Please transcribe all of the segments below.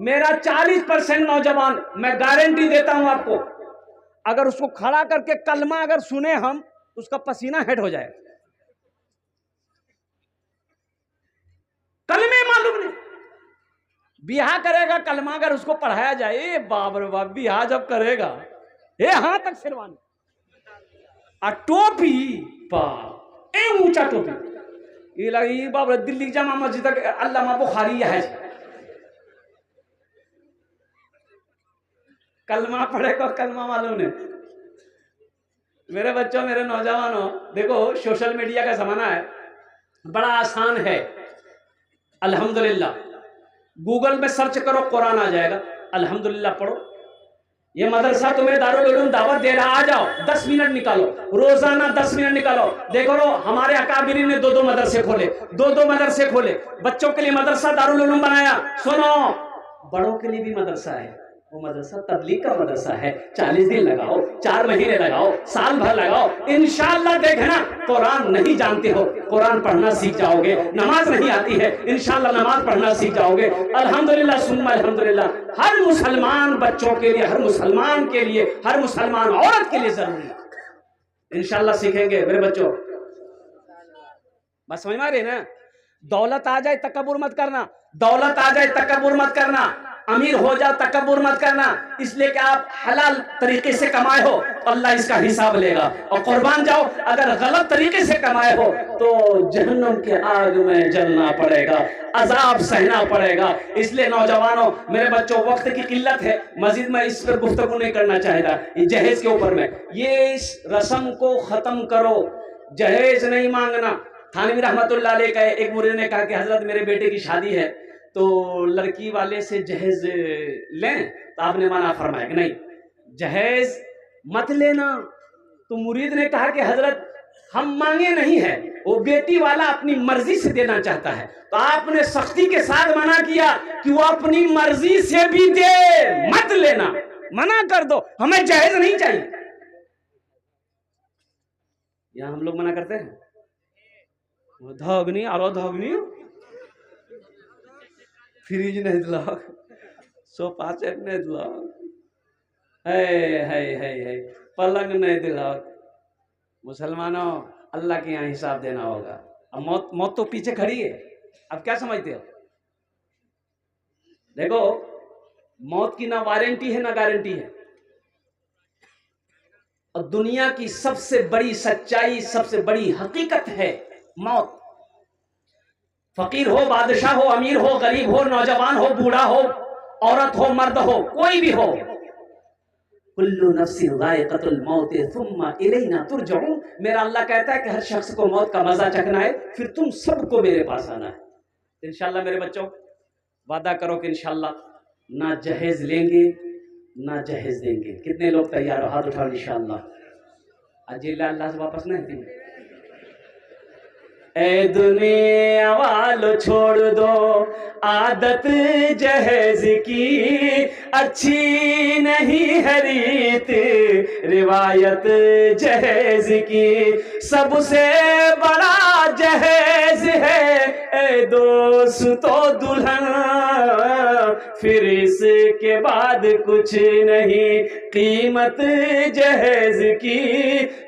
मेरा 40% नौजवान, मैं गारंटी देता हूं आपको, अगर उसको खड़ा करके कलमा अगर सुने हम तो उसका पसीना हेड हो जाए। कलमे मालूम नहीं, बियाह करेगा कलमा अगर उसको पढ़ाया जाए, ए बाप रे बाप, बियाह जब करेगा यहां तक शेरवानी और टोपी, बाप ए ऊंचा टोपी, ये लगी बाप रे, दिल्ली जामा मस्जिद तक अल्लामा बुखारी है, कलमा पढ़ेगा, कलमा मालूम नहीं। मेरे बच्चों, मेरे नौजवानों, देखो सोशल मीडिया का जमाना है, बड़ा आसान है, अल्हम्दुलिल्लाह। गूगल में सर्च करो, कुरान आ जाएगा, अल्हम्दुलिल्लाह पढ़ो। ये मदरसा तुम्हें दारुल उलूम दावत दे रहा, आ जाओ, 10 मिनट निकालो, रोजाना 10 मिनट निकालो। देखो रो, हमारे अकाबिरी ने 2-2 मदरसे खोले, 2-2 मदरसे खोले, बच्चों के लिए मदरसा दारुल उलूम बनाया। सुनो, बड़ों के लिए भी मदरसा है, वो मदरसा तबलीग का मदरसा है। 40 दिन लगाओ, 4 महीने लगाओ, साल भर लगाओ, इंशाअल्लाह देखना, कुरान नहीं जानते हो, कुरान पढ़ना सीख जाओगे। नमाज नहीं आती है, इंशाअल्लाह नमाज पढ़ना सीख जाओगे। अल्हम्दुलिल्लाह सुम्मा अल्हम्दुलिल्लाह, हर मुसलमान बच्चों के लिए, हर मुसलमान के लिए, हर मुसलमान औरत के लिए जरूरी है, इंशाअल्लाह सीखेंगे मेरे बच्चों। बस समझ में आ रही है ना? दौलत आ जाए तकब्बुर मत करना, दौलत आ जाए तकब्बुर मत करना, अमीर हो जाओ तकब्बुर मत करना, इसलिए कि आप हलाल तरीके से कमाए हो, अल्लाह इसका हिसाब लेगा। और कुर्बान जाओ, अगर गलत तरीके से कमाए हो तो जहन्नम के आग में जलना पड़ेगा, अजाब सहना पड़ेगा। इसलिए नौजवानों, मेरे बच्चों, वक्त की किल्लत है, मस्जिद में इस पर गुफ्तगू नहीं करना चाहेगा, ये जहेज के ऊपर में, ये इस रस्म को खत्म करो, जहेज नहीं मांगना। थानवी रहमतुल्लाह अलैह का एक मुरीद ने कहा कि हजरत मेरे बेटे की शादी है, तो लड़की वाले से जहेज लें, तो आपने मना फरमाया कि नहीं, जहेज मत लेना। तो मुरीद ने कहा कि हजरत हम मांगे नहीं है, वो बेटी वाला अपनी मर्जी से देना चाहता है, तो आपने सख्ती के साथ मना किया कि वो अपनी मर्जी से भी दे, मत लेना, मना कर दो, हमें जहेज नहीं चाहिए। यहां हम लोग मना करते हैं, धोगनी आरो धोगनी, फ्रिज नहीं दिलाओ, सोफा सेट नहीं दिलाओ, है पलंग नहीं दिलाओ। मुसलमानों, अल्लाह के यहाँ हिसाब देना होगा। अब मौत तो पीछे खड़ी है, अब क्या समझते हो? देखो, मौत की ना वारंटी है ना गारंटी है, और दुनिया की सबसे बड़ी सच्चाई, सबसे बड़ी हकीकत है मौत। फकीर हो, बादशाह हो, अमीर हो, गरीब हो, नौजवान हो, बूढ़ा हो, औरत हो, मर्द हो, कोई भी हो, कुल्लु नफ्सिन ज़ाइक़तुल मौत सुम्मा इलैना तुरजऊन। मेरा अल्लाह कहता है कि हर शख्स को मौत का मजा चखना है, फिर तुम सबको मेरे पास आना है। इंशाअल्लाह मेरे बच्चों, वादा करो कि इंशाअल्लाह ना जहेज लेंगे ना जहेज देंगे। कितने लोग तैयार हो? हाथ उठाओ इंशाअल्लाह। अजीला अल्लाह से वापस नहीं देंगे। ए दुनिया वालों छोड़ दो आदत जहेज की, अच्छी नहीं है रीत रिवायत जहेज की, सबसे बड़ा जहेज है ए दोस्तों दुल्हन, फिर इसके बाद कुछ नहीं कीमत जहेज की,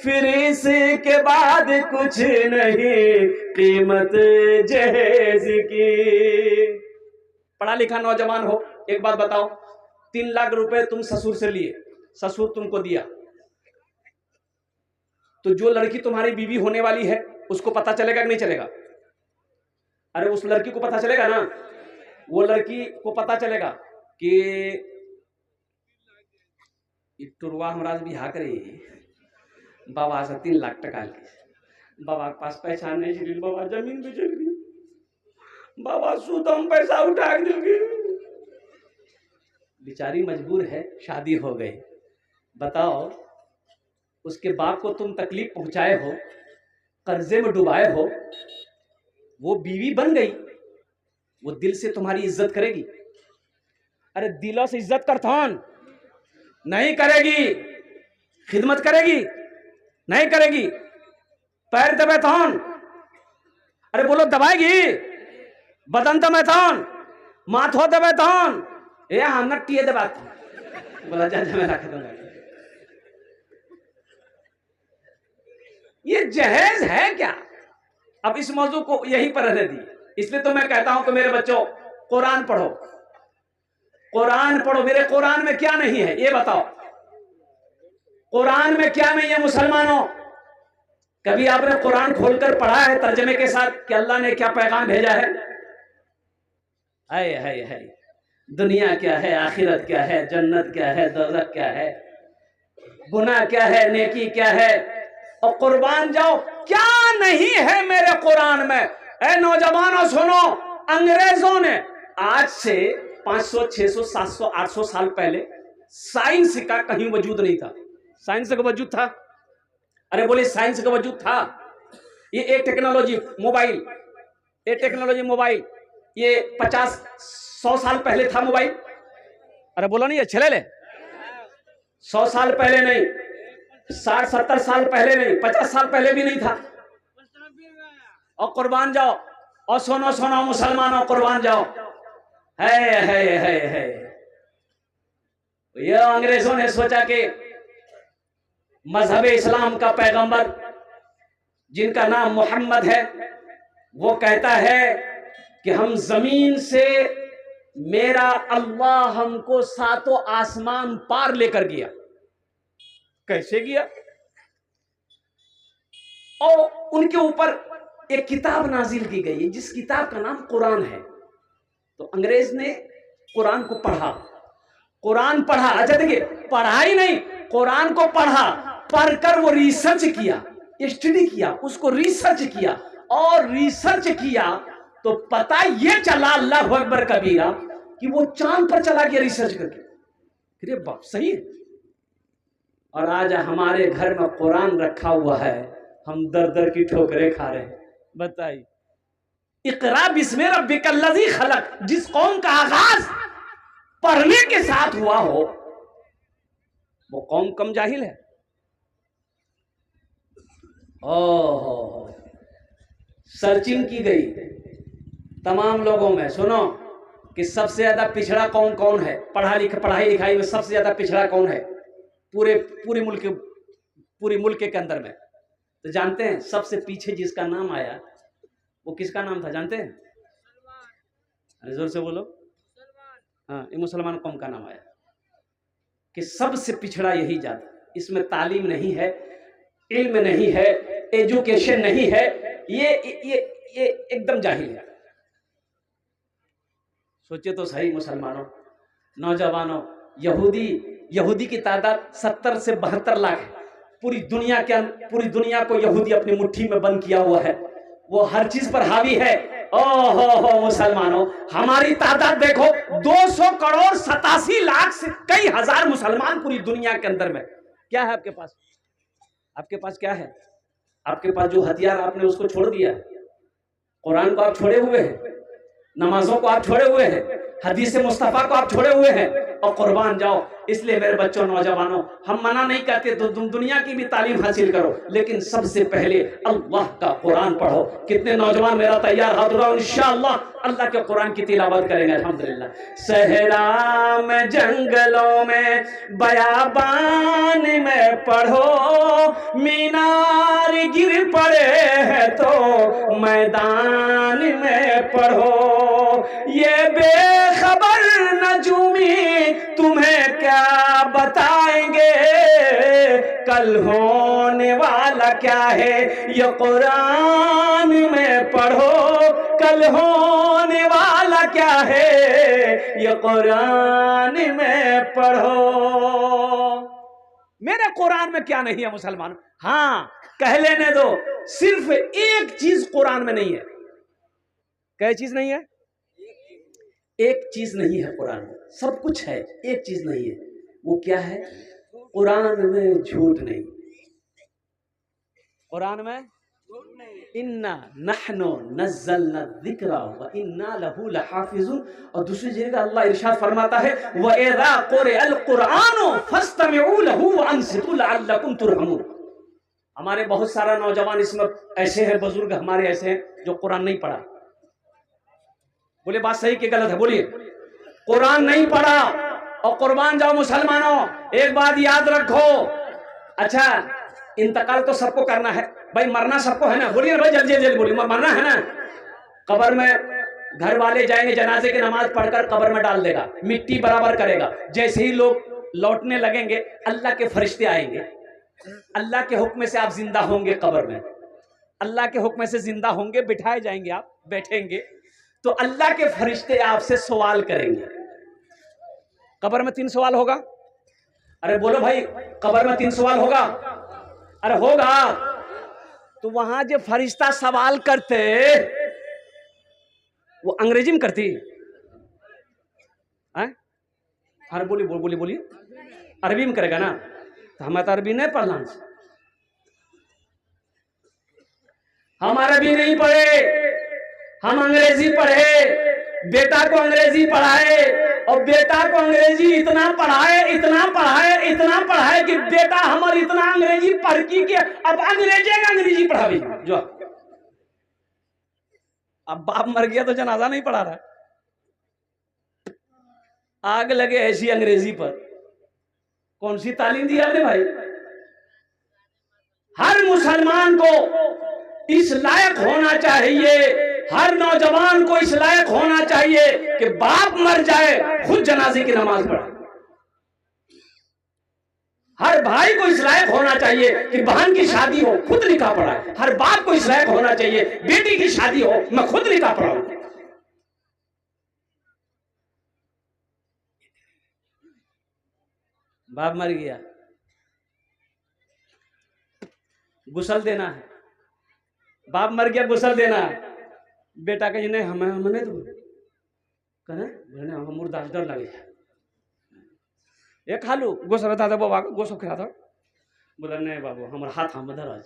फिर इसके बाद कुछ नहीं कीमत जहेज की। पढ़ा लिखा नौजवान हो, एक बात बताओ, 3 लाख रुपए तुम ससुर से लिए, ससुर तुमको दिया, तो जो लड़की तुम्हारी बीवी होने वाली है उसको पता चलेगा कि नहीं चलेगा? अरे उस लड़की को पता चलेगा ना, वो लड़की को पता चलेगा कि टुरवा हमारा बिहा करे बाबा से 3 लाख टका के, बाबा के पास पैसा नहीं चली, बाबा जमीन पे चल गई, बाबा सुदम पैसा उठा के गई, बेचारी मजबूर है, शादी हो गई। बताओ, उसके बाप को तुम तकलीफ पहुंचाए हो, कर्जे में डुबाए हो, वो बीवी बन गई, वो दिल से तुम्हारी इज्जत करेगी? अरे दिलों से इज्जत करथौन नहीं करेगी, खिदमत करेगी नहीं करेगी, पैर दबे थौन, अरे बोलो दबाएगी, बदन दबे थौन, माथो दबे थौन, ए हाँ नट्टी है बात बोला जा मैं रख दूंगा। ये जहेज है क्या? अब इस मौजू को यहीं पर रहने दी। इसलिए तो मैं कहता हूं कि मेरे बच्चों कुरान पढ़ो, कुरान पढ़ो। मेरे कुरान में क्या नहीं है ये बताओ, कुरान में क्या नहीं है मुसलमानों? कभी आपने कुरान खोलकर पढ़ा है तर्जमे के साथ कि अल्लाह ने क्या पैगाम भेजा है? हाय हाय हाय, दुनिया क्या है, आखिरत क्या है, जन्नत क्या है, दोज़ख क्या है, गुनाह क्या है, नेकी क्या है, और कुर्बान जाओ क्या नहीं है मेरे कुरान में। ए नौजवानों सुनो, अंग्रेजों ने आज से 500, 600, 700, 800 साल पहले साइंस का कहीं वजूद नहीं था। साइंस का वजूद था? अरे बोले साइंस का वजूद था। ये एक टेक्नोलॉजी मोबाइल, ये टेक्नोलॉजी मोबाइल ये 50-100 साल पहले था मोबाइल। अरे बोलो नहीं, अच्छे ले 100 साल पहले नहीं, 60-70 साल पहले नहीं, 50 साल पहले भी नहीं था। और कुर्बान जाओ, और सुनो सुनो मुसलमानों कुर्बान जाओ। है ये अंग्रेजों ने सोचा कि मजहब इस्लाम का पैगंबर जिनका नाम मोहम्मद है वो कहता है कि हम जमीन से, मेरा अल्लाह हमको 7 आसमान पार लेकर गया। कैसे गया? और उनके ऊपर एक किताब नाजिल की गई जिस किताब का नाम कुरान है। तो अंग्रेज ने कुरान को पढ़ा, कुरान पढ़ा। अच्छा देखिए, पढ़ाई नहीं, कुरान को पढ़ा, पढ़कर वो रिसर्च किया, स्टडी किया, उसको रिसर्च किया, और रिसर्च किया तो पता ये चला अल्लाहु अकबर कबीरा कि वो चांद पर चला गया रिसर्च करके। अरे बाप, सही है। और आज हमारे घर में कुरान रखा हुआ है, हम दर दर की ठोकरें खा रहे हैं। बताइए, इक़रा बिस्मि रब्बिकल्लज़ी खलक, जिस कौम का आगाज पढ़ने के साथ हुआ हो वो कौम कम जाहिल है। ओहो, सर्चिंग की गई तमाम लोगों में, सुनो कि सबसे ज्यादा पिछड़ा कौन कौन है, पढ़ाई लिखाई में सबसे ज्यादा पिछड़ा कौन है पूरे मुल्क के अंदर में। तो जानते हैं सबसे पीछे जिसका नाम आया वो किसका नाम था जानते हैं? अरे जोर से बोलो। हाँ, ये मुसलमान कौम का नाम आया कि सबसे पिछड़ा यही जात। इसमें तालीम नहीं है, इल्म नहीं है, एजुकेशन नहीं है, ये एकदम जाहिल है। सोचे तो सही मुसलमानों, नौजवानों, यहूदी की तादाद 70 से 72 लाख है। पूरी दुनिया को यहूदी अपनी मुट्ठी में बंद किया हुआ है, वो हर चीज पर हावी है। ओहो मुसलमानों, हमारी तादाद देखो 200 करोड़ 87 लाख से कई हजार मुसलमान पूरी दुनिया के अंदर में। क्या है आपके पास? आपके पास क्या है? आपके पास जो हथियार आपने उसको छोड़ दिया। कुरान को आप छोड़े हुए हैं, नमाजों को आप छोड़े हुए हैं, हदीस मुस्तफा को आप छोड़े हुए हैं, और कुर्बान जाओ। इसलिए मेरे बच्चों, नौजवानों, हम मना नहीं करते तो तुम दुनिया की भी तालीम हासिल करो, लेकिन सबसे पहले अल्लाह का कुरान पढ़ो। कितने नौजवान मेरा तैयार हाथ उठाओ, इंशाअल्लाह अल्लाह के कुरान की तिलावत करेंगे अल्हम्दुलिल्लाह। सहरा में, जंगलों में, बयाबान में पढ़ो, मीनार गिर पड़े हैं तो मैदान में पढ़ो। ये बेखबर नजूमी तुम्हें क्या बताएंगे, कल होने वाला क्या है ये कुरान में पढ़ो। कल होने वाला क्या है ये कुरान में पढ़ो। मेरे कुरान में क्या नहीं है मुसलमान? हाँ, कह लेने दो, सिर्फ एक चीज कुरान में नहीं है। क्या चीज नहीं है? एक चीज नहीं है कुरान में, सब कुछ है, एक चीज नहीं है। वो क्या है? कुरान में झूठ नहीं। कुरान में इन्ना नहनु नज़्ज़लना ज़िक्रा व इन्ना लहू लहाफ़िज़ून। और दूसरी जगह अल्लाह इरशाद फरमाता है व इज़ा क़ुरिअल क़ुरआनु फ़स्तमिऊ लहू व अंसितू लअल्लकुम तुरहमून। हमारे बहुत सारा नौजवान इसमें ऐसे हैं, बुजुर्ग हमारे ऐसे हैं जो कुरान नहीं पढ़ा। बोले बात सही कि गलत है? बोलिए। कुरान नहीं पढ़ा और कुर्बान जाओ मुसलमानों। एक बात याद रखो, अच्छा इंतकाल तो सबको करना है भाई, मरना सबको है ना, बोलिए भाई जल्दी जल्दी बोलिए, मरना है ना। कब्र में घर वाले जाएंगे, जनाजे की नमाज पढ़कर कब्र में डाल देगा, मिट्टी बराबर करेगा। जैसे ही लोग लौटने लगेंगे अल्लाह के फरिश्ते आएंगे, अल्लाह के हुक्म से आप जिंदा होंगे, कब्र में अल्लाह के हुक्म से जिंदा होंगे, बिठाए जाएंगे, आप बैठेंगे तो अल्लाह के फरिश्ते आपसे सवाल करेंगे। कब्र में 3 सवाल होगा। अरे बोलो भाई, कब्र में 3 सवाल होगा? अरे होगा। तो वहां जो फरिश्ता सवाल करते वो अंग्रेजी में करती है? अरे बोलिए अरबी में करेगा ना, तो हमें तो अरबी नहीं पढ़ना, हम अरबी नहीं पढ़े, हम अंग्रेजी पढ़े। बेटा को अंग्रेजी पढ़ाए और बेटा को अंग्रेजी इतना पढ़ाए कि बेटा हमारी इतना अंग्रेजी पढ़ की अब अंग्रेजी पढ़ावी जो। अब बाप मर गया तो जनाजा नहीं पढ़ा रहा, आग लगे ऐसी अंग्रेजी पर। कौन सी तालीम दी आपने भाई? हर मुसलमान को इस लायक होना चाहिए, हर नौजवान को इस लायक होना चाहिए कि बाप मर जाए खुद जनाजे की नमाज पढ़े। हर भाई को इस लायक होना चाहिए कि बहन की शादी हो खुद निकाह पढ़ाए। हर बाप को इस लायक होना चाहिए, बेटी की शादी हो मैं खुद निकाह पढ़ाऊं। बाप मर गया, गुसल देना है। बाप मर गया, गुसल देना है। बेटा कहे नहीं हमने तो कहने हम मुर्दा डर लगे ये खा लू गोस रहता था बाबा गोसो खा था। बोला नहीं बाबू हमारे हाथ हम धर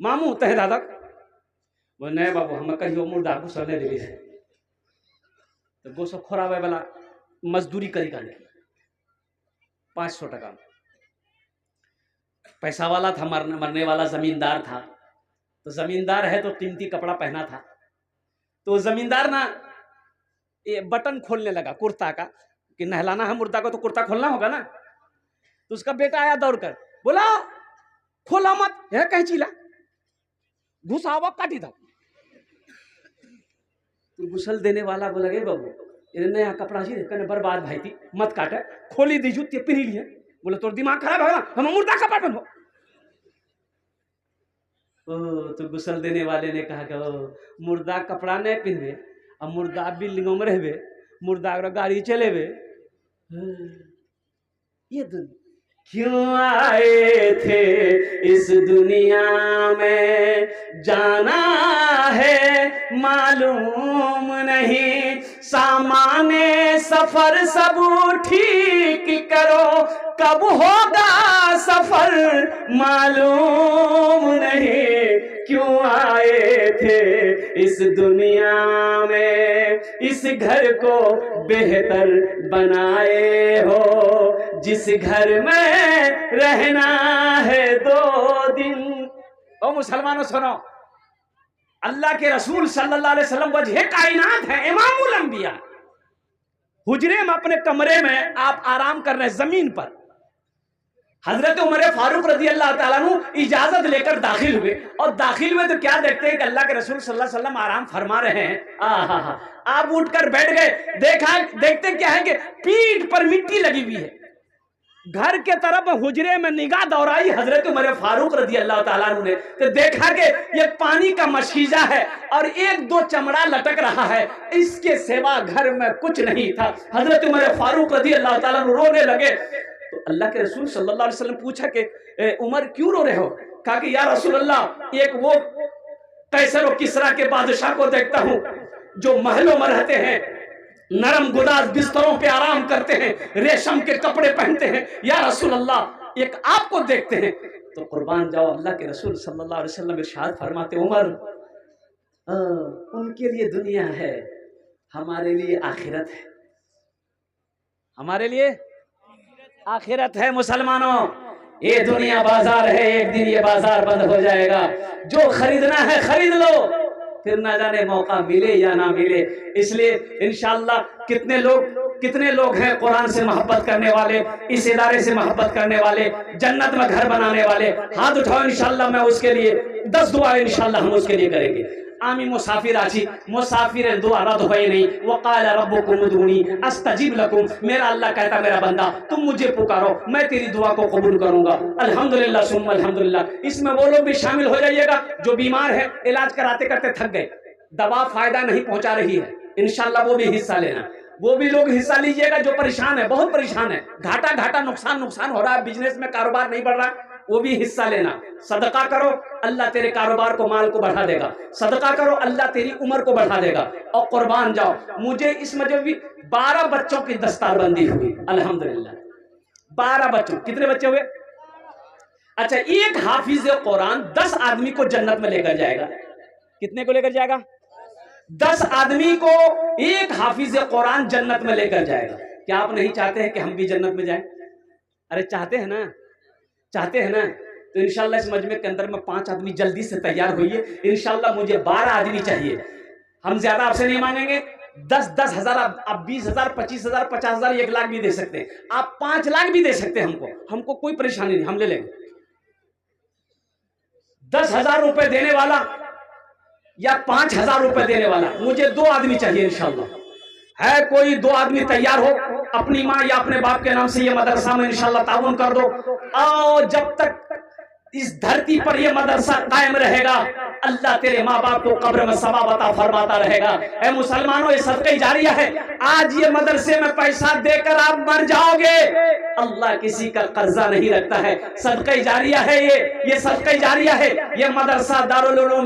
मामू तहे दादा। बोले नहीं बाबू हमें कहियो मुर्दा गुसल नहीं दे। तो गोसो खोरावे वाला मजदूरी करी का 500 टका। पैसा वाला था, मरने वाला जमींदार था। तो जमींदार है तो कीमती कपड़ा पहना था। तो जमींदार ना ये बटन खोलने लगा कुर्ता का कि नहलाना है मुर्दा को तो कुर्ता खोलना होगा ना। तो उसका बेटा आया दौड़कर, बोला खोला मत है कहीं चीला घुसावा काटी था। तो गुसल देने वाला बोला गे बाबू ये नया कपड़ा जी कहने बर्बाद भाई थी मत काटे, खोली दी जूती पिन्ही लिए। बोले तोर दिमाग खराब है ना, हम मुर्दा कपड़ा पहनो। तो गुसल देने वाले ने कहा कि मुर्दा कपड़ा नहीं पहनबे, अब मुर्दा बिल्डिंगों में रहबे, मुर्दा गाड़ी चलेबे। ये क्यों आए थे इस दुनिया में जाना है मालूम नहीं, सामाने सफर सब ठीक करो कब होगा सफर मालूम नहीं। क्यों आए थे इस दुनिया में, इस घर को बेहतर बनाए हो, जिस घर में रहना है 2 दिन। ओ मुसलमानों सुनो, अल्लाह के रसूल सल्लल्लाहु अलैहि वसल्लम वजह कायनात है, इमामुल अंबिया। हुजरे में अपने कमरे में आप आराम कर रहे हैं जमीन पर। हजरत उमर फारूक रजी अल्लाह ताला अन्हु इजाजत लेकर दाखिल हुए और दाखिल हुए तो क्या देखते हैं कि अल्लाह के रसूल सल्लल्लाहु अलैहि वसल्लम आराम फरमा रहे हैं। आप उठकर बैठ गए, देखते क्या है कि पीठ पर मिट्टी लगी हुई है। घर के तरफ हुजरे में निगाह दौड़ाई हजरत उमर फारूक रजी अल्लाह ताला अन्हु ने, तो देखा कि ये पानी का मशीजा है और 1-2 चमड़ा लटक रहा है, इसके सिवा घर में कुछ नहीं था। हजरत उमर फारूक रजी अल्लाह ताला अन्हु रोने लगे। तो अल्लाह के रसूल सल्लल्लाहु अलैहि वसल्लम पूछा कि उमर क्यों रो रहे हो? कहा कि या रसूल अल्लाह, एक वो कैसर और किसरा के बादशाह को देखता हूं जो महलों में रहते हैं, नरम गुदाज बिस्तरों पे आराम करते हैं, रेशम के कपड़े पहनते हैं। या रसूल अल्लाह एक आपको देखते हैं। तो कुर्बान जाओ, अल्लाह के रसूल सल्लल्लाहु अलैहि वसल्लम इरशाद फरमाते, उमर उनके लिए दुनिया है, हमारे लिए आखिरत है। हमारे लिए आखिरत है। मुसलमानों, ये दुनिया बाजार है, एक दिन ये बाजार बंद हो जाएगा। जो खरीदना है खरीद लो, फिर ना जाने मौका मिले या ना मिले। इसलिए इंशाअल्लाह कितने लोग हैं कुरान से मोहब्बत करने वाले, इस इदारे से मोहब्बत करने वाले, जन्नत में घर बनाने वाले, हाथ उठाओ इंशाअल्लाह। मैं उसके लिए 10 दुआ इंशाअल्लाह हम उसके लिए करेंगे। आमी मुसाफिर आची मुसाफिर दुआ रद हुए नहीं। वक़ाल रब्बुकुम उदूनी अस्तजिब लकुम, मेरा अल्लाह कहता मेरा बंदा तुम मुझे पुकारो मैं तेरी दुआ को कबूल करूंगा। अल्हम्दुलिल्लाह सुम्मा अल्हम्दुलिल्लाह। इसमें वो लोग भी शामिल हो जाइएगा जो बीमार है, इलाज कराते करते थक गए, दवा फायदा नहीं पहुंचा रही है, इंशाअल्लाह वो भी हिस्सा लेना। वो भी लोग हिस्सा लीजिएगा जो परेशान है, बहुत परेशान है, घाटा नुकसान हो रहा है, बिजनेस में कारोबार नहीं बढ़ रहा, वो भी हिस्सा लेना। सदका करो, अल्लाह तेरे कारोबार को, माल को बढ़ा देगा। सदका करो, अल्लाह तेरी उम्र को बढ़ा देगा। और कुर्बान जाओ। मुझे इस मजहब में 12 बच्चों की दस्तारबंदी हुई अल्हम्दुलिल्लाह। 12 बच्चों, कितने बच्चे हुए? अच्छा, एक हाफिज कुरान 10 आदमी को जन्नत में लेकर जाएगा। कितने को लेकर जाएगा? 10 आदमी को एक हाफिज कुरान जन्नत में लेकर जाएगा। क्या आप नहीं चाहते हैं कि हम भी जन्नत में जाएं? अरे चाहते हैं ना, चाहते हैं ना। तो इंशाल्लाह इस मजमे के अंदर में 5 आदमी जल्दी से तैयार होइए। इंशाल्लाह मुझे 12 आदमी चाहिए। हम ज्यादा आपसे नहीं मांगेंगे। 10 हज़ार, आप 20 हज़ार, 25 हज़ार, 50 हज़ार, 1 लाख भी दे सकते हैं। आप 5 लाख भी दे सकते हैं। हमको कोई परेशानी नहीं, हम ले लेंगे। 10,000 रुपए देने वाला या 5,000 रुपए देने वाला, मुझे 2 आदमी चाहिए इंशाल्लाह। है कोई 2 आदमी तैयार हो? अपनी माँ या अपने बाप के नाम से ये मदरसा में इंशाल्लाह ताउन कर दो। और जब तक इस धरती पर यह मदरसा कायम रहेगा, अल्लाह तेरे माँ बाप को कब्र में सवाब अता फरमाता रहेगा। ऐ मुसलमानों, ये सदका जारिया है। आज ये मदरसे में पैसा देकर आप मर जाओगे, अल्लाह किसी का कर्जा नहीं रखता है। सदका जारिया है ये सदका जारिया है। ये मदरसा दारुल उलूम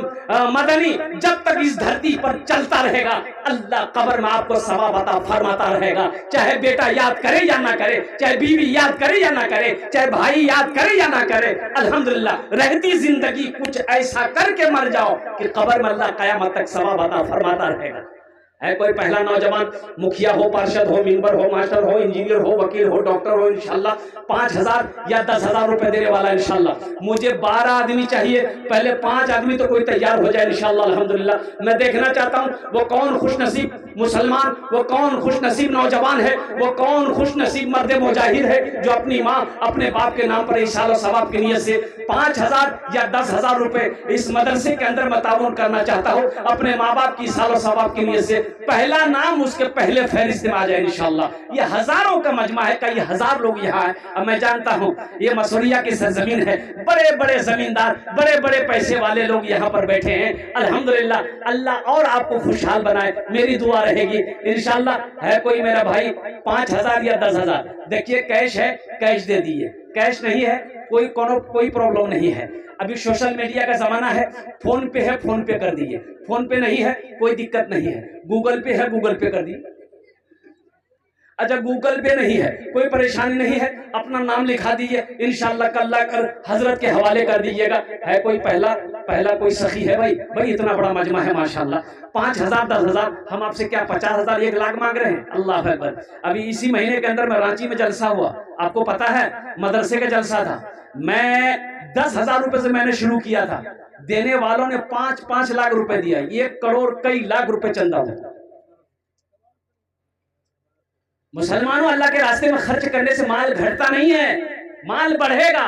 मदनी जब तक इस धरती पर चलता रहेगा, अल्लाह कब्र में आपको सवाब अता फरमाता रहेगा। चाहे बेटा याद करे या ना करे, चाहे बीवी याद करे या ना करे, चाहे भाई याद करे या ना करे, अल्हम्दुलिल्लाह रहती जिंदगी कुछ ऐसा करके मर जाओ कि कब्र में अल्लाह कयामत तक सवाब अता फरमाता रहेगा। है कोई पहला नौजवान, मुखिया हो, पार्षद हो, मेंबर हो, मास्टर हो, इंजीनियर हो, वकील हो, डॉक्टर हो, इंशाल्लाह 5,000 या 10,000 रुपए देने वाला इंशाल्लाह। मुझे 12 आदमी चाहिए। पहले 5 आदमी तो कोई तैयार हो जाए इंशाल्लाह अल्हम्दुलिल्लाह। मैं देखना चाहता हूँ वो कौन खुशनसीब मुसलमान, वो कौन खुशनसीब नौजवान है, वो कौन खुशनसीब मर्द मुजाहिर है जो अपनी माँ अपने बाप के नाम पर इशारा सवाब की नियत से 5,000 या 10,000 रुपए इस मदरसे के अंदर मैं ताउन करना चाहता हूँ। अपने माँ बाप की इशारा सवाब की नियत से पहला नाम उसके पहले फहरिस्त में आ जाए इंशाल्लाह। ये हजारों का मजमा है, कई हजार लोग यहाँ है। अब मैं जानता हूँ ये मसूरिया की सरजमीन है, बड़े बड़े जमींदार, बड़े बड़े पैसे वाले लोग यहाँ पर बैठे हैं। अल्हम्दुलिल्लाह, अल्लाह और आपको खुशहाल बनाए, मेरी दुआ रहेगी इंशाल्लाह। है कोई मेरा भाई 5,000 या 10,000? देखिए कैश है, कैश दे दिए। कैश नहीं है, कोई प्रॉब्लम नहीं है। अभी सोशल मीडिया का जमाना है, फोन पे है, फोन पे कर दिए। फोन पे नहीं है, कोई दिक्कत नहीं है। गूगल पे है, गूगल पे कर दिए। अच्छा, गूगल पे नहीं है, कोई परेशानी नहीं है, अपना नाम लिखा दीजिए इंशाल्लाह, कल्ला कर हजरत के हवाले कर दीजिएगा। है कोई पहला कोई सखी है? भाई इतना बड़ा मजमा है माशाल्लाह। 5,000 10,000, हम आपसे क्या 50,000 1 लाख मांग रहे हैं? अल्लाह अकबर। अभी इसी महीने के अंदर में रांची में जलसा हुआ, आपको पता है, मदरसे का जलसा था। मैं 10,000 रुपए से मैंने शुरू किया था, देने वालों ने 5 लाख रुपए दिया। 1 करोड़ कई लाख रुपए चंदा हुआ। मुसलमानों, अल्लाह के रास्ते में खर्च करने से माल घटता नहीं है, माल बढ़ेगा।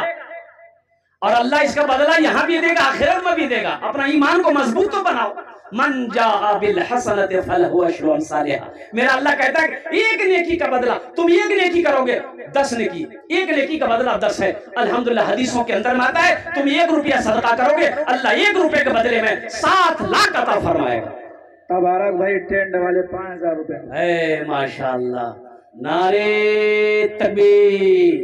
और अल्लाह इसका बदला यहाँ भी देगा, आखिरत में भी देगा। अपना ईमान को मजबूत तो बनाओ। मन जाअ बिल हसनति फलहु अशरु अमसालिहा। मेरा अल्लाह कहता है एक नेकी का बदला, तुम एक नेकी करोगे 10 नेकी, एक नेकी का बदला 10 है। अल्हम्दुलिल्लाह हदीसों के अंदर में आता है, तुम 1 रुपया सदका करोगे, अल्लाह 1 रुपए के बदले में 7 लाख अता फरमाएगा। तबारक भाई टेंट वाले 5,000 रुपए। माशाअल्लाह, नारे तकबीर,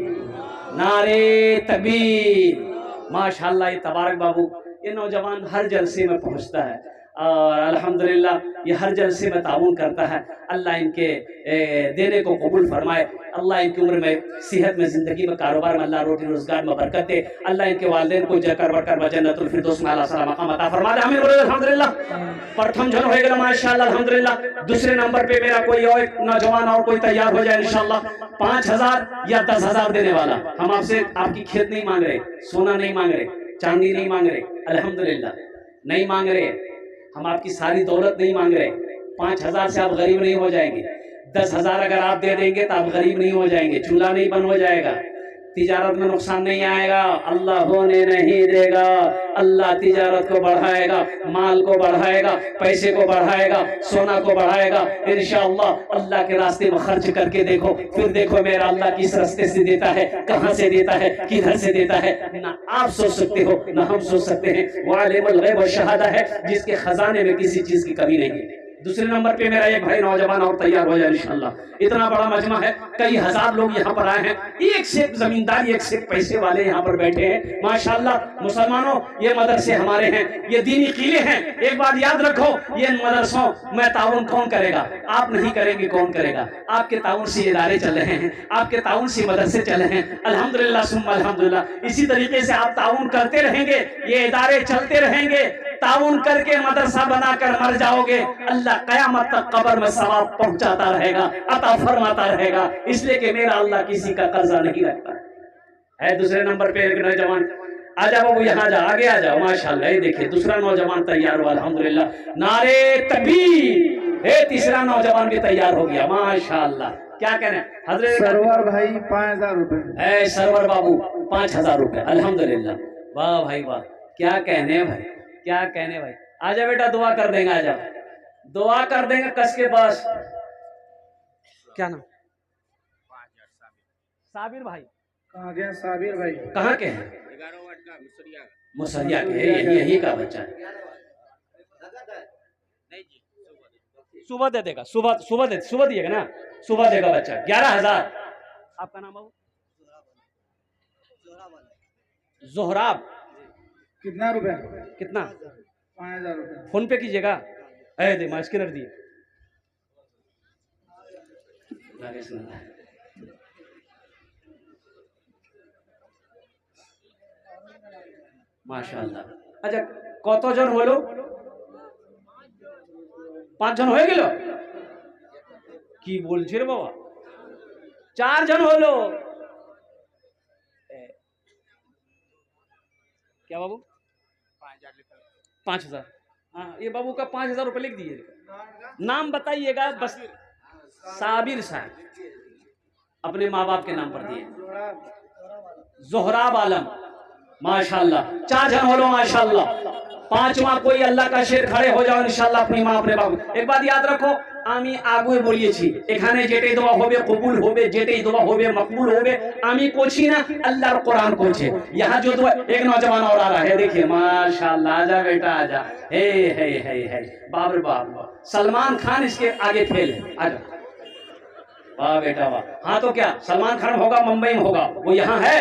नारे तकबीर। माशाअल्लाह, ये तबारक बाबू, ये नौजवान हर जलसे में पहुंचता है और अल्हम्दुलिल्लाह ये हर जलसे में ताउन करता है। अल्लाह इनके देने को कबूल फरमाए। अल्लाह इनकी उम्र में, सेहत में, जिंदगी में, कारोबार में अल्लाह रोटी रोजगार में बरकत दे। अल्लाह इनके वालिदैन को जकर बरकर जन्नतुल फिरदौस में अल्लाह सलाम मकाम अता फरमा दे। आमीन बोलो अल्हम्दुलिल्लाह। प्रथम जन हो गया माशाअल्लाह अल्हम्दुलिल्लाह। दूसरे नंबर पे मेरा कोई और नौजवान और कोई तैयार हो जाए इंशाअल्लाह। 5,000 या 10,000 देने वाला। हम आपसे आपकी खेत नहीं मांग रहे, सोना नहीं मांग रहे, चांदी नहीं मांग रहे, अल्हम्दुलिल्लाह नहीं मांग रहे। हम आपकी सारी दौलत नहीं मांग रहे, 5,000 से आप गरीब नहीं हो जाएंगे, 10,000 अगर आप दे देंगे तो आप गरीब नहीं हो जाएंगे, चूल्हा नहीं बंद हो जाएगा, तिजारत में नुकसान नहीं आएगा, अल्लाह होने नहीं देगा। अल्लाह तिजारत को बढ़ाएगा, माल को बढ़ाएगा, पैसे को बढ़ाएगा, सोना को बढ़ाएगा इंशाअल्लाह। अल्लाह के रास्ते में खर्च करके देखो, फिर देखो मेरा अल्लाह किस रास्ते से देता है, कहां से देता है, किधर से देता है, ना आप सोच सकते हो ना हम सोच सकते हैं। वो आलिमुल गैब व शहादा है, जिसके खजाने में किसी चीज की कमी नहीं है। दूसरे नंबर पे मेरा एक भाई नौजवान और तैयार हो जाए इंशाअल्लाह। इतना बड़ा मजमा है, कई हजार लोग यहाँ पर आए हैं, एक से एक जमींदार, एक से एक पैसे वाले यहाँ पर बैठे हैं माशाअल्लाह। मुसलमानों, ये मदरसे हमारे हैं, ये दीनी किले हैं। एक बात याद रखो, ये मदरसों में ताउन कौन करेगा? आप नहीं करेंगे, कौन करेगा? आपके ताउन से इदारे चल रहे हैं, आपके ताउन से मदरसे चले हैं, अल्हम्दुलिल्लाह सुम्मा अल्हम्दुलिल्लाह। इसी तरीके से आप ताउन करते रहेंगे, ये इदारे चलते रहेंगे, ताउन करके मदरसा बनाकर मर जाओगे, अल्लाह कयामत तक कब्र में सवाब पहुंचाता रहेगा, अता फरमाता रहेगा। इसलिए कि मेरा अल्लाह किसी का कर्जा नहीं रखता है। दूसरे नंबर पे एक नौजवान, आ जाओ बाबू, यहाँ जा, आगे आ जाओ माशाल्लाह। ये देखिए दूसरा नौजवान तैयार हुआ अल्हम्दुलिल्लाह, नारे तकबीर। तीसरा नौजवान भी तैयार हो गया माशाल्लाह। क्या कहने हजरत सरवर भाई 5,000 रुपए। सरवर बाबू 5,000 रुपए अल्हम्दुलिल्लाह। वाह भाई वाह, क्या कहने भाई, क्या कहने भाई। आजा बेटा, दुआ कर देंगे, आजा दुआ कर देंगे कस के पास। क्या नाम? साबिर भाई। कहाँ गए साबिर भाई? कहाँ के हैं? मुसरिया के हैं, यही का बच्चा है। सुबह दे देगा, सुबह दिएगा ना, सुबह देगा बच्चा 11,000। आपका नाम बाबू? जोहराब। कितना रुपया? कितना? 5,000 रुपया। फोन पे कीजिएगा। दे मैं स्कैनर दिए। माशाल्लाह। अच्छा কতজন হলো? 5 জন হয়ে গেল? কি বলছে রে বাবা? 4 জন হলো। क्या बाबू? 5,000। हाँ, ये बाबू का 5,000 रुपये लिख दीजिए। नाम बताइएगा बस। साबिर साहब अपने माँ बाप के नाम पर दिए। जोहराब आलम माशाल्लाह। 4 जन हो लो माशाल्लाह। 5वां कोई अल्लाह का शेर खड़े हो जाओ इंशाल्लाह अपनी माँ अपने बाप। एक बात याद रखो, আমি আগুয়ে বলিয়েছি এখানে যেটাই দোয়া হবে কবুল হবে, যেটাই দোয়া হবে মকবুল হবে। আমি করছি না, अल्लाह कुरान করছে। यहाँ जो दुआ, एक नौजवान और आ रहा है, देखिए माशाल्लाह। आजा बेटा आजा। हे बाप रे बाप, सलमान खान इसके आगे फेल है। आजा वाह बेटा वाह। हाँ तो क्या सलमान खान होगा मुंबई में होगा, वो यहाँ है।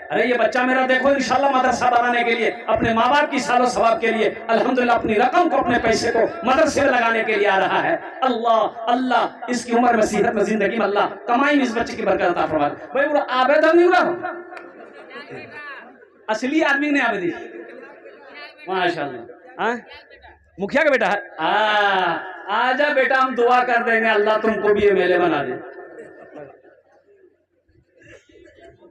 अरे ये बच्चा मेरा देखो इंशाल्लाह मदरसा बनाने के लिए, अपने माँ बाप की सालो सवाब के लिए अल्हम्दुलिल्लाह अपनी रकम को, अपने पैसे को मदरसे में लगाने के लिए आ रहा है। अल्लाह अल्लाह इसकी उम्र में, सेहत में, जिंदगी में अल्लाह कमाई में इस बच्चे की बरकत अता फरमाए। भाई वो आवेदन नहीं हुआ, असली आदमी ने आवेदन माशाल्लाह। हाँ मुखिया का बेटा है। आजा बेटा, हम दुआ कर देंगे अल्लाह तुमको भी ये मेले बना दे।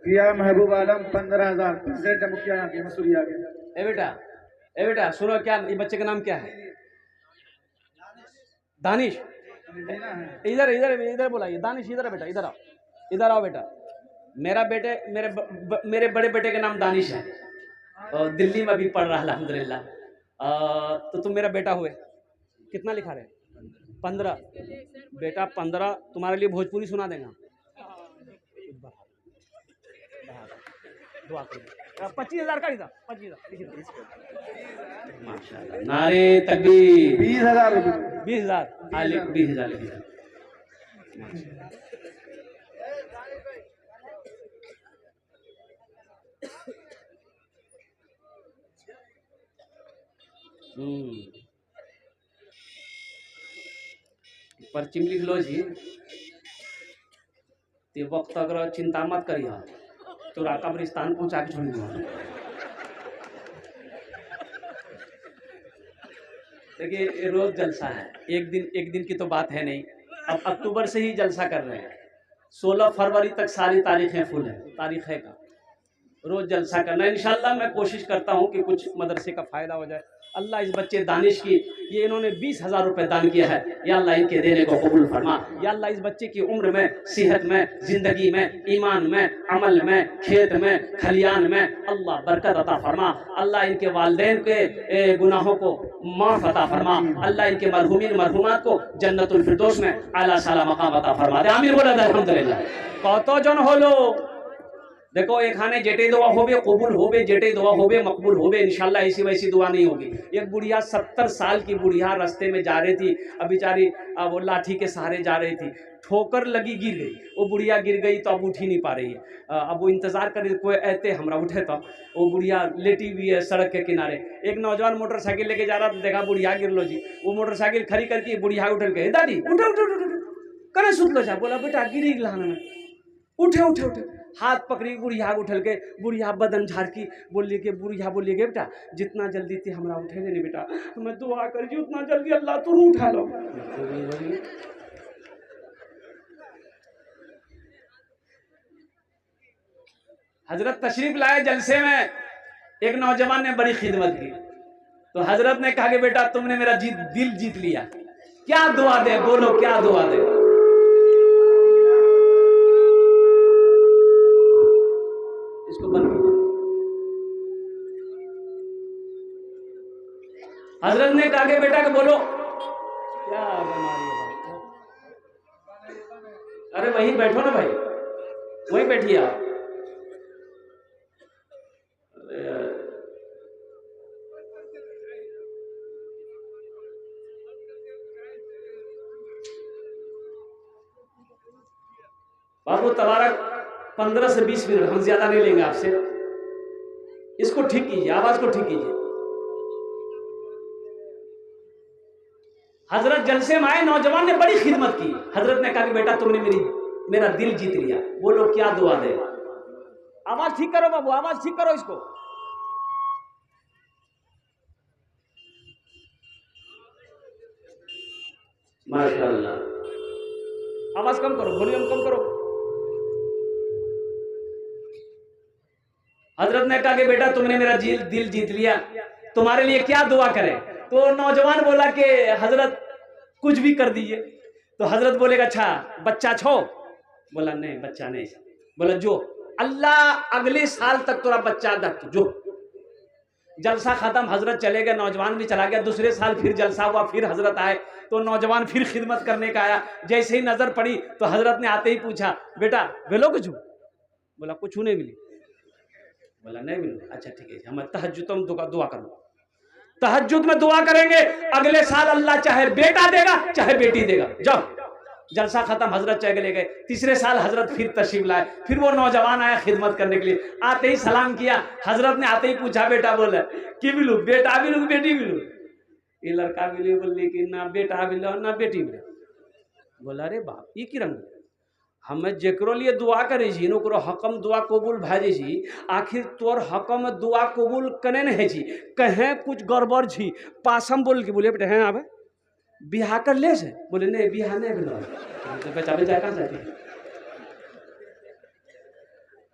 किया महबूब आलम 15,000। प्रेसिडेंट मुखिया यहाँ के मसूरिया के। ए बेटा सुनो, क्या ये बच्चे का नाम क्या है? दानिश। इधर इधर इधर बुलाइए दानिश, इधर बेटा, इधर आओ बेटा। मेरे बड़े बेटे का नाम दानिश है और दिल्ली में भी पढ़ रहा है अल्हम्दुलिल्लाह। तो तुम मेरा बेटा हुए, कितना लिखा रहे? 15। बेटा 15 तुम्हारे लिए भोजपुरी सुना देगा। 25,000 का ही था, 25,000 माशाल्लाह। नारे तकबीर। 20,000 रुपये। 20,000 20,000 लिखा। पर्ची में लिख लो जी। ते वक्त अगर चिंता मत करिए, तो कब्रिस्तान पहुंचा के छोड़ दूंगा। देखिए रोज जलसा है, एक दिन की तो बात है नहीं। अब अक्टूबर से ही जलसा कर रहे हैं, 16 फरवरी तक सारी तारीखें फुल है, तारीख है का रोज जलसा करना। इंशाल्लाह मैं कोशिश करता हूं कि कुछ मदरसे का फ़ायदा हो जाए। अल्लाह इस बच्चे दानिश की, ये इन्होंने 20,000 रुपये दान किया है, या अल्लाह इनके देने को कबूल फरमा। या अल्लाह इस बच्चे की उम्र में, सेहत में, ज़िंदगी में, ईमान में, अमल में, खेत में, खलियान में अल्लाह बरकत अता फरमा। अल्लाह इनके वालिदैन के गुनाहों को माफ़ अता फरमा। अल्लाह इनके मरहूमीन मरहूमात को जन्नतुल फिरदौस में आला साला मकाम अता फरमा दे। आमीन बोला अल्हम्दुलिल्लाह। कतजन हलो देखो एखाने जेटे दुआ होबे कबूल होबे, जेटे दुआ होबे मकबूल होबे इंशाल्लाह। ऐसी वैसी दुआ नहीं होगी। एक बुढ़िया 70 साल की बुढ़िया रास्ते में जा रही थी, अब बेचारी वो लाठी के सहारे जा रही थी, ठोकर लगी, गिर गई। वो बुढ़िया गिर गई तो अब उठ ही नहीं पा रही है। अब वो इंतज़ार कर कोई ऐते हमरा उठे, तो वो बुढ़िया लेटी हुई है सड़क के किनारे। एक नौजवान मोटरसाइकिल लेके जा रहा था, देखा बुढ़िया गिर लो जी। वो मोटरसाइकिल खड़ी करके बुढ़िया उठल के, दादी उठो उठो उठो कने सुत लो जा। बोला बेटा गिरी गलाना में, उठे उठे उठे, हाथ पकड़ी बुढ़िया उठल के, बुढ़िया बदन झाड़ की, बोलिए कि बुढ़िया बोलिए कि बेटा जितना जल्दी थी हमरा उठे नहीं बेटा, मैं दुआ कर जी उतना जल्दी अल्लाह तू उठा लो। हजरत तशरीफ लाए जलसे में, एक नौजवान ने बड़ी खिदमत की, तो हजरत ने कहा कि बेटा तुमने मेरा दिल जीत लिया, क्या दुआ दे, बोलो क्या दुआ दे। इसको बंद कीजिए। हजरत ने कहा कि बेटा के बोलो क्या बीमारी है। अरे वहीं बैठो ना भाई, वहीं बैठिए आप। बाबू तबारक 15 से 20 मिनट, हम ज्यादा नहीं लेंगे आपसे। इसको ठीक कीजिए, आवाज को ठीक कीजिए। हजरत जलसे में आए, नौजवान ने बड़ी खिदमत की। हजरत ने कहा कि बेटा तुमने मेरा दिल जीत लिया, बोलो क्या दुआ दे। आवाज ठीक करो बाबू, आवाज ठीक करो इसको। माशाअल्लाह, आवाज कम करो, वॉल्यूम कम करो। हजरत ने कहा कि बेटा तुमने मेरा दिल जीत लिया, तुम्हारे लिए क्या दुआ करें। तो नौजवान बोला कि हजरत कुछ भी कर दीजिए। तो हजरत बोलेगा अच्छा बच्चा छो। बोला नहीं बच्चा नहीं। बोला जो अल्लाह अगले साल तक तोरा बच्चा दक जो। जलसा खत्म, हजरत चले गए, नौजवान भी चला गया। दूसरे साल फिर जलसा हुआ, फिर हजरत आए, तो नौजवान फिर खिदमत करने का आया। जैसे ही नजर पड़ी तो हजरत ने आते ही पूछा बेटा वेलो कुछ। बोला कुछ नहीं मिली। बोला नहीं मिली। अच्छा ठीक है, हम तहज्जुद में दुआ करो, तहज्जुद में दुआ करेंगे, अगले साल अल्लाह चाहे बेटा देगा चाहे बेटी देगा। जाओ। जलसा खत्म, हजरत चले गए। तीसरे साल हजरत फिर तशरीफ लाए, फिर वो नौजवान आया खिदमत करने के लिए। आते ही सलाम किया, हजरत ने आते ही पूछा बेटा बोला कि बिलू बेटा भी लू बेटी भी लू। ये लड़का भी ले बोल कि ना बेटा भी लो ना बेटी भी। बोला अरे बाप ये की रंग, हमें जेकरो लिए दुआ करे जी नोकरो हकम दुआ कबूल भाजे जी, आखिर तोर हकम दुआ कबूल कने नहीं जी, कहे कुछ गड़बड़ जी। पासम बोल के बोले बेटा हैं आवे बिहा कर ले से। बोले नहीं बिहा नहीं बिलो, तो बेचारे जाए कहाँ जाती।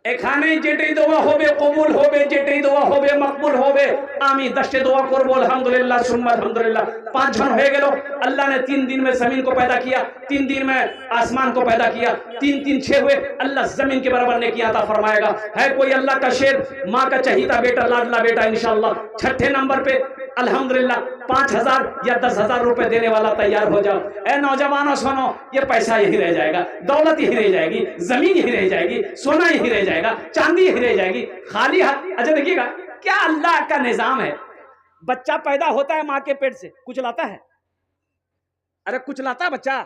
एखाने जेटे दुआ होबे कबूल होबे, जेटे दुआ होबे मकबूल होबे। आमी 10 दुआ करबो अल्हम्दुलिल्लाह सुम्मा अल्हम्दुलिल्लाह। 5 जन हो गेलो। अल्लाह ने 3 दिन में जमीन को पैदा किया, 3 दिन में आसमान को पैदा किया, 3 3 6 हुए। अल्लाह जमीन के बराबर ने किया था फरमाएगा। है कोई अल्लाह का शेर, माँ का चहीता बेटा लाडला बेटा इंशाअल्लाह। 6ठे नंबर पे अल्हम्दुलिल्लाह 5000 या 10,000 रुपए देने वाला तैयार हो जाओ। ए नौजवानों सुनो, ये पैसा यही रह जाएगा, दौलत यही रह जाएगी, जमीन यही रह जाएगी, सोना यही रह जाएगा, चांदी यही रह जाएगी, खाली हाथ। अच्छा देखिएगा क्या अल्लाह का निजाम है। बच्चा पैदा होता है माँ के पेट से, कुछ लाता है। अरे कुछ लाता है बच्चा,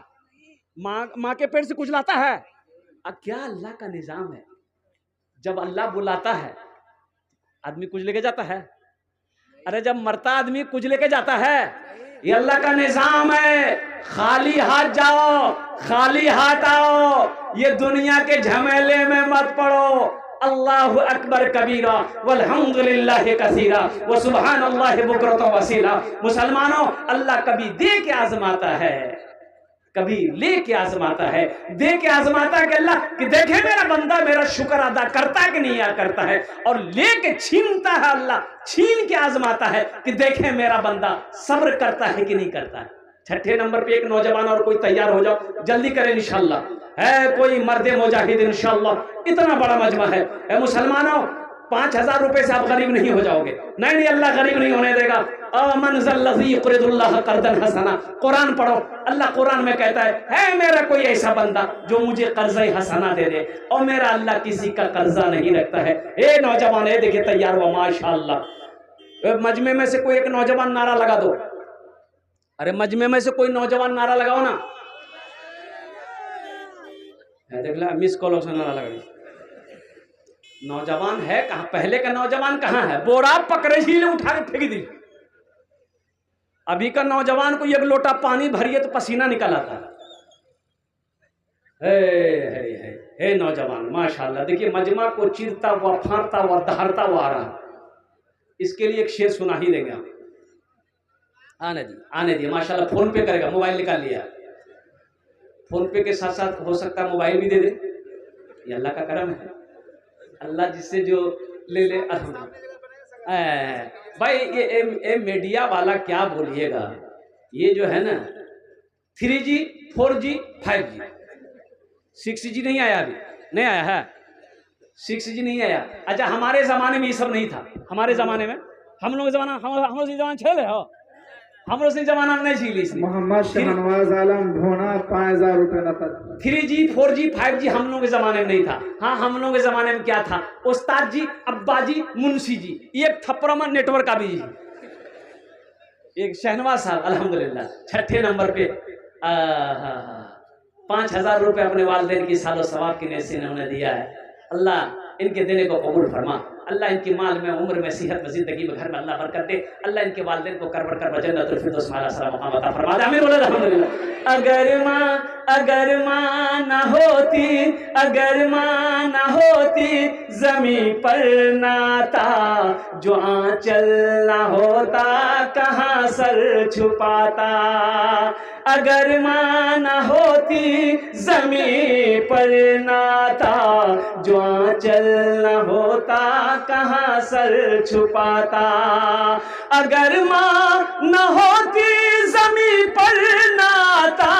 माँ के पेट से कुछ लाता है। अब क्या अल्लाह का निजाम है, जब अल्लाह बुलाता है आदमी कुछ लेके जाता है। अरे जब मरता आदमी कुछ लेके जाता है। ये अल्लाह का निजाम है। खाली हाथ जाओ, खाली हाथ आओ, ये दुनिया के झमेले में मत पड़ो। अल्लाहु अकबर कबीरा वल्हम्दुलिल्लाहि कसीरा व सुबहानल्लाहि बुकरतन वसीला। मुसलमानों, अल्लाह कभी दे के आजमाता है, कभी लेके आजमाता है, दे के आजमाता है कि अल्लाह कि देखे मेरा बंदा मेरा शुक्र अदा करता है कि नहीं करता है, और लेके छीनता है, अल्लाह छीन के आजमाता है कि देखे मेरा बंदा सब्र करता है कि नहीं करता है। छठे नंबर पे एक नौजवान और कोई तैयार हो जाओ, जल्दी करें इंशाल्लाह। है कोई मर्द मुजाहिद इंशाल्लाह, इतना बड़ा मजमा है। मुसलमानों 5,000 रुपए से आप गरीब नहीं हो जाओगे। नहीं, अल्लाह गरीब नहीं होने देगा। कर्दन हसना, कुरान पढ़ो। अल्लाह कुरान में कहता है मेरा कोई ऐसा बंदा जो मुझे कर्जा हसना दे दे, और मेरा अल्लाह किसी का कर्जा नहीं रखता है। ए नौजवान, ए देखिए तैयार हुआ माशाअल्लाह। मजमे में से कोई एक नौजवान नारा लगा दो। अरे मजमे में से कोई नौजवान नारा लगाओ ना। देख ला मिस कॉल से नारा लगा, नौजवान है कहाँ? पहले का नौजवान कहाँ है? बोरा पकड़े ही उठा के फेंक दी। अभी का नौजवान को एक लोटा पानी भरिए तो पसीना निकल आता है। हे नौजवान माशाल्लाह, देखिए मजमा को चीरता हुआ, फाड़ता हुआ, दहाड़ता हुआ आ रहा। इसके लिए एक शेर सुना ही देंगे आप। आने दी माशाल्लाह। फोन पे करेगा, मोबाइल निकाल लिया। फोन पे के साथ साथ हो सकता है मोबाइल भी दे दे। ये अल्लाह का करम है। अल्लाह जिससे जो ले ले। भाई ये मीडिया वाला क्या बोलिएगा, ये जो है ना 3G 4G 5G 6G नहीं आया, अभी नहीं आया है। 6G नहीं आया। अच्छा, हमारे ज़माने में ये सब नहीं था। हमारे ज़माने में हम लोग ज़माना छेले हो, हम लोग जमाना में नहीं झीली। मोहम्मद शहनवाज आलम भोना 5,000 रुपए नकद। 3G 4G 5G हम लोग के ज़माने में नहीं था। हाँ, हम लोग के ज़माने में क्या था? उस्ताद जी, अब्बा जी, मुंशी जी, एक थप्परमा नेटवर्क का भी जी, एक शहनवाज साहब अल्हम्दुलिल्लाह। छठे नंबर पे 5,000 रुपये अपने वालिदैन की सालो सवाब की नीयत से इन्होंने दिया है। अल्लाह इनके देने को कबूल फरमा। अल्लाह इनकी माल में, उम्र में, सेहत में, जिंदगी में, घर में अल्लाह बरकत दे। अल्लाह इनके वालिदैन को कर कर जन्नतुल फिरदौस में आला मकाम अता फरमा दे। आमीन बोले अल्हम्दुलिल्लाह। अगर माँ ना होती, अगर माँ ना होती, ज़मीं पर नाता जो आंचल ना होता कहाँ सर छुपाता। अगर माँ ना होती, ज़मीं पर नाता जो आंचल ना होता कहाँ सर छुपाता। अगर माँ न होती, ज़मीं पर नाता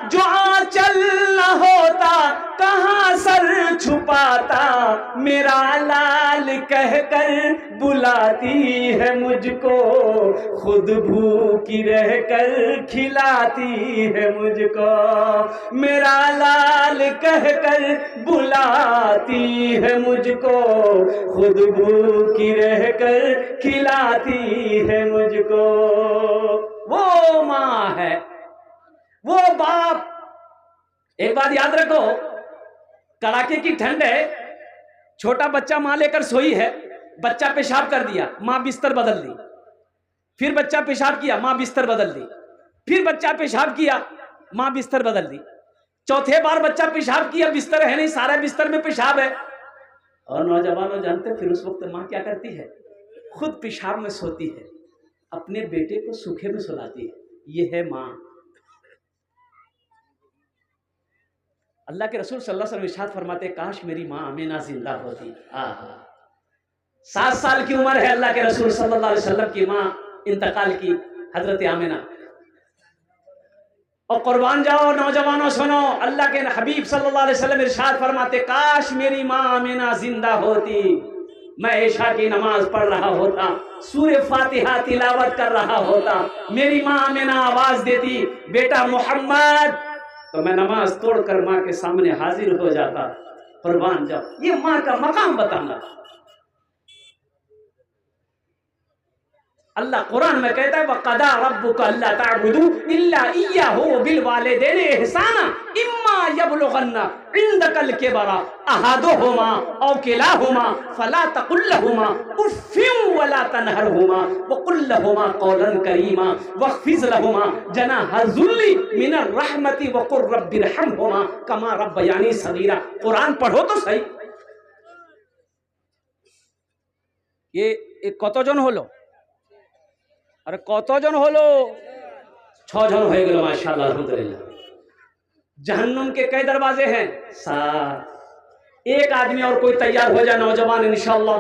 जो आंचल न होता कहाँ सर छुपाता। मेरा लाल कहकर बुलाती है मुझको, खुद भूखी रहकर खिलाती है मुझको। मेरा लाल कहकर बुलाती है मुझको, खुद भूखी रहकर खिलाती है मुझको। वो माँ है, वो बाप। एक बात याद रखो, कड़ाके की ठंड है, छोटा बच्चा माँ लेकर सोई है, बच्चा पेशाब कर दिया, माँ बिस्तर बदल दी। फिर बच्चा पेशाब किया, माँ बिस्तर बदल दी। फिर बच्चा पेशाब किया, माँ बिस्तर बदल दी। चौथे बार बच्चा पेशाब किया, बिस्तर है नहीं, सारा बिस्तर में पेशाब है। और नौजवानों जानते फिर उस वक्त माँ क्या करती है? खुद पेशाब में सोती है, अपने बेटे को सूखे में सुलाती है। ये है माँ। अल्लाह के रसूल सल्लल्लाहु अलैहि वसल्लम इरशाद फरमाते, काश मेरी माँ आमिना जिंदा होती। 7 साल की उम्र है अल्लाह के रसूल सल्लल्लाहु अलैहि वसल्लम की, माँ इंतकाल की, हजरत आमिना। और कुर्बान जाओ नौजवानों, सुनो, अल्लाह के हबीब सल्लल्लाहु अलैहि वसल्लम इरशाद फरमाते, काश मेरी माँ आमिना जिंदा होती, मैं इशा की नमाज पढ़ रहा होता, सूरह फातिहा तिलावत कर रहा होता, मेरी माँ आमिना आवाज देती, बेटा मोहम्मद, तो मैं नमाज तोड़कर माँ के सामने हाजिर हो जाता। कुर्बान जाओ, ये माँ का मकाम बताना। अल्लाह कुरान में कहता है, वक़दा रब्बुका अल्ला ताबुदू इल्ला इय्याहु व बिल वालिदैनि इहसाना इम्मा यबलुगन्ना इंदकल किबरा अहादुहुमा औ किलाहुमा फला तकुल लहुमा उफ़्फिन वला तनहरहुमा व कुल लहुमा कौलन करीमा वख़्फ़िज़ लहुमा जनाह ज़ुल्ली मिनर रहमति व कुर रब्बिरहमहुमा कमा रब्बयानी सगीरा। कुरान पढ़ो तो सही। ये कतजन हलो? अरे कतजन हलो? 6 জন হয়ে গেল মাশাআল্লাহ আলহামদুলিল্লাহ। जहन्नुम के कई दरवाजे हैं? 7। एक आदमी और कोई तैयार हो जाए नौजवान इंशाअल्लाह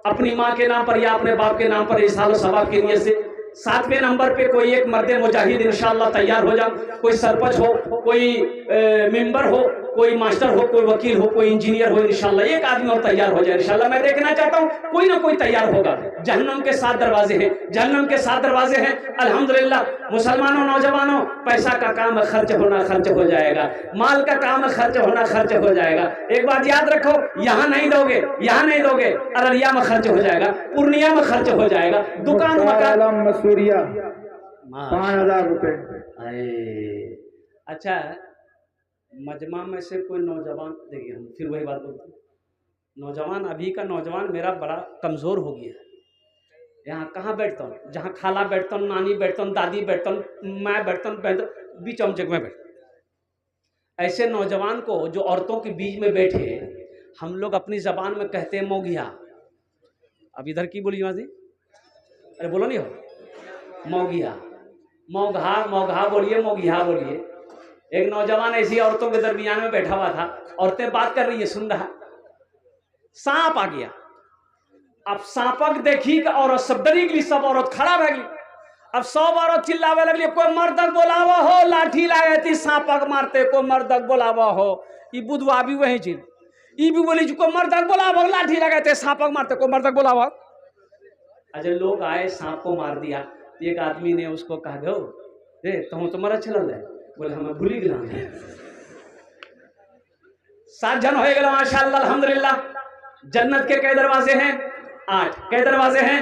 अपनी माँ के नाम पर या अपने बाप के नाम पर इसाल सवाब के लिए से 7वें नंबर पे कोई एक मर्द मुजाहिद इंशाअल्लाह तैयार हो जाए। कोई सरपंच हो, कोई मेंबर हो, कोई मास्टर हो, कोई वकील हो, कोई इंजीनियर हो, इंशाअल्लाह एक आदमी और तैयार हो जाए इंशाअल्लाह। मैं देखना चाहता हूँ कोई ना कोई तैयार होगा। जहन्नुम के 7 दरवाजे हैं, जहन्नुम के 7 दरवाजे हैं। अल्हम्दुलिल्लाह मुसलमानों, नौजवानों, पैसा का काम खर्च होना खर्च हो जाएगा, माल का काम खर्च होना खर्च हो जाएगा। एक बात याद रखो, यहाँ नहीं दोगे, यहाँ नहीं दोगे, अररिया में खर्च हो जाएगा, पूर्णिया में खर्च हो जाएगा, दुकान मकान मसूरिया 5000 रुपए। अच्छा, मजमा में से कोई नौजवान, देखिए हम फिर वही बात बोलते हैं, नौजवान अभी का नौजवान मेरा बड़ा कमज़ोर हो गया है। यहाँ कहाँ बैठता हूँ, जहाँ खाला बैठता हूँ, नानी बैठता हूँ, दादी बैठता हूँ, मैं बैठता हूँ, बीच जगह में बैठता। ऐसे नौजवान को जो औरतों के बीच में बैठे, हम लोग अपनी ज़बान में कहते हैं मौगिया। अब इधर की बोली माँ जी, अरे बोलो नहीं हो, मौगिया, मौघा, मौघा बोलिए, मौगिया बोलिए। एक नौजवान ऐसी औरतों के दरमियान में बैठा हुआ था, औरतें बात कर रही है, सुन रहा, सांप आ गया। अब सांपक देखी और सब डरी गई, सब औरत खड़ा रह गई। अब सब औरत चिल्लावे लगली, कोई मर्दक बोलावा हो, लाठी लाए थी सांपक मारते, कोई मर्दक बोलावा हो। ये बुधवा भी वही चीज, ये भी बोली कोई मर्दक बोलावा, लाठी लगाए थे सांपक मारते, कोई मर्दक बोलावा। अच्छा, लोग आए, सांप को मार दिया। एक आदमी ने उसको कहा, दो तुम तुम्हारा अच्छा लग रहा है, बोले हमें भूली गया। 7 जन हो गए माशाअल्लाह अल्हम्दुलिल्लाह। जन्नत के कई दरवाजे हैं? 8। कई दरवाजे हैं?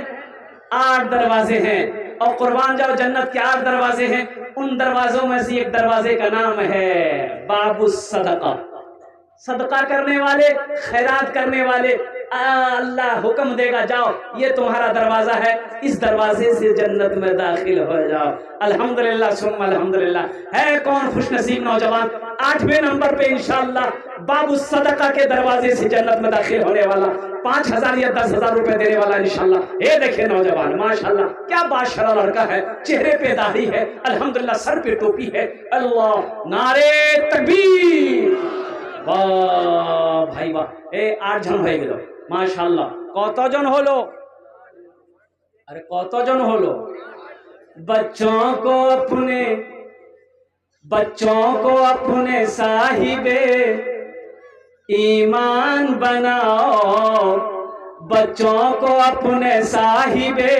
8 दरवाजे हैं। और कुर्बान जाओ, जन्नत के 8 दरवाजे हैं। उन दरवाजों में से एक दरवाजे का नाम है बाबु सदका। सदका करने वाले, खैरात करने वाले, अल्लाह हुक्म देगा जाओ ये तुम्हारा दरवाजा है, इस दरवाजे से जन्नत में दाखिल हो जाओ। अल्हम्दुलिल्लाह सुम्मा अल्हम्दुलिल्लाह। है कौन खुशनसीब नौजवान 8वें नंबर पे इंशाअल्लाह बाबू सदका के दरवाजे से जन्नत में दाखिल होने वाला, 5000 या 10,000 रुपए देने वाला इंशाअल्लाह। ये देखिए नौजवान, माशाअल्लाह क्या बाशरा लड़का है, चेहरे पे दाढ़ी है, अल्हम्दुलिल्लाह सर पे टोपी है। अल्लाह, नारे तकबीर, वाह भाई वाह। 8 जन हो गए माशाअल्लाह। कत जन होलो? अरे कत जन होलो? बच्चों को अपने साहिबे ईमान बनाओ, बच्चों को अपने साहिबे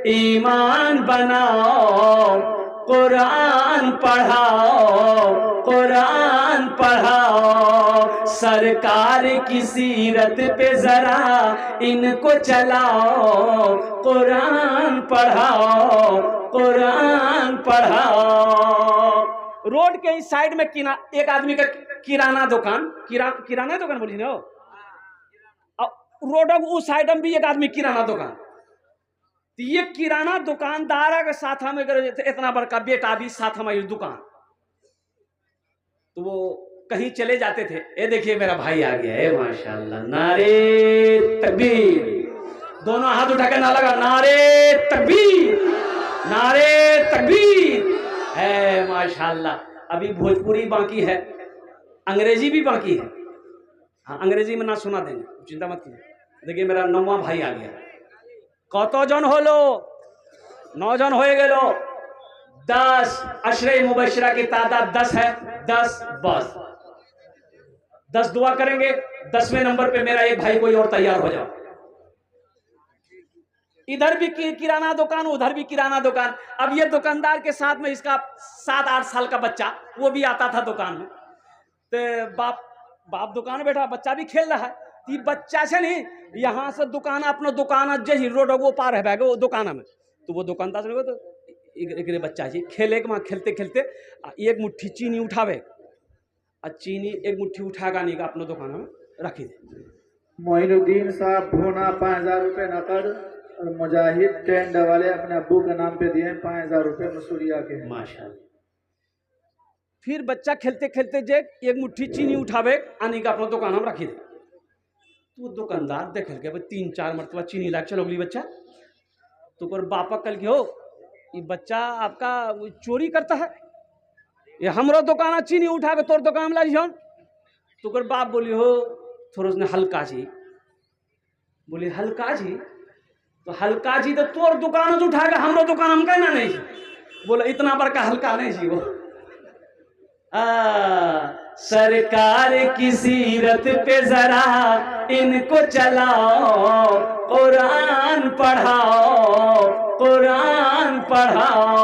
ईमान बनाओ, कुरान पढ़ाओ, कुरान पढ़ाओ, सरकार की सीरत पे जरा इनको चलाओ, कुरान पढ़ाओ, कुरान पढ़ाओ। रोड के इस साइड में एक आदमी का किराना दुकान, किराना दुकान बोली ना, रोड उस साइड में भी एक आदमी किराना दुकान। तो ये किराना दुकानदार के साथ में इतना बड़का बेटा भी साथ हमारी दुकान, तो वो कहीं चले जाते थे। ये देखिए मेरा भाई आ गया है माशाअल्लाह। नारे तकबीर, दोनों हाथ उठा के ना लगा, नारे तकबीर, नारे तकबीर है माशाअल्लाह। अभी भोजपुरी बाकी है, अंग्रेजी भी बाकी है। हाँ, अंग्रेजी में ना सुना देंगे, चिंता मत कीजिए। देखिए मेरा 9वां भाई आ गया। कत जन होलो? 9 जन हो गेलो। 10 अशरे मुबशरा की तादाद 10 है। 10 बस 10 दुआ करेंगे। 10वें नंबर पे मेरा एक भाई कोई और तैयार हो जाओ। इधर भी किराना दुकान, उधर भी किराना दुकान। अब ये दुकानदार के साथ में इसका 7-8 साल का बच्चा वो भी आता था दुकान में। तो बाप दुकान में बैठा, बच्चा भी खेल रहा है। ये बच्चा से नहीं, यहाँ से दुकान अपना दुकान जही रोड वो पार है वो दुकान में, तो वो दुकानदार से तो एक बच्चा जी खेले के वहाँ खेलते खेलते एक मुट्ठी चीनी उठावे, और चीनी एक मुट्ठी उठागा नहीं का अपना दुकान में रखी दे। मोइनुद्दीन साहब भूना 5000 रुपये नकद, और मुजाहिद टेंट वाले अपने अब्बू के नाम पे दिए 5000 रुपये मसूरिया के। माशाअल्लाह। फिर बच्चा खेलते खेलते जे एक मुट्ठी चीनी उठावे आने का अपना दुकान में रखी दे। तो दुकानदार देख के 3-4 मरतबा चीनी लाके चलो अगली बच्चा, तो बापा कल के हो ये बच्चा आपका चोरी करता है। ये हमरो दुकान चीनी उठा के तोर दुकान में लाई जौन तो कर बाप बोली हो थोड़ा उसने हल्का जी बोली हल्का जी तो हल्का जी तो तोर दुकान से उठा के हमरो दुकान हम कहना नहीं बोला इतना बड़का हल्का नहीं जी वो सरकार की सीरत पे जरा इनको चलाओ कुरान पढ़ाओ कुरान पढ़ाओ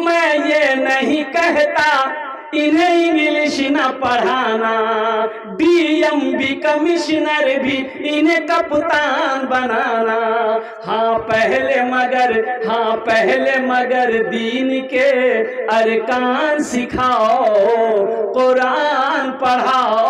मैं ये नहीं कहता इन्हें इंग्लिश न पढ़ाना DMB कमिश्नर भी इन्हें कप्तान बनाना हाँ पहले मगर दीन के अरकान सिखाओ कुरान पढ़ाओ